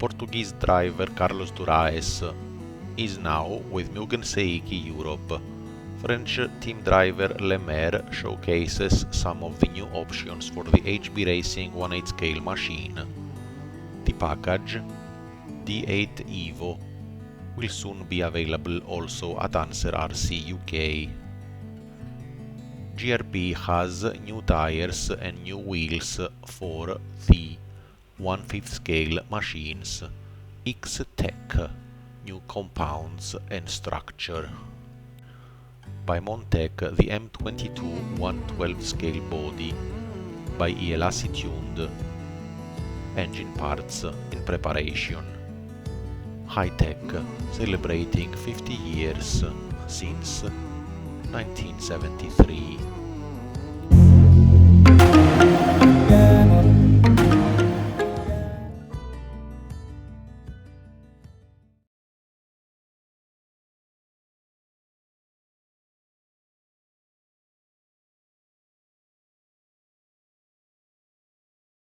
Portuguese driver Carlos Duraes is now with Mugen Europe. French team driver Le Maire showcases some of the new options for the HB Racing 1/8 scale machine. The package, D8 EVO, will soon be available also at Answer RC UK. GRP has new tires and new wheels for the 1/5 scale machines. X-Tech, new compounds and structure. By Montec, the M22 1/12 scale body. By Ielasi tuned. Engine parts in preparation. High-Tech, celebrating 50 years since 1973.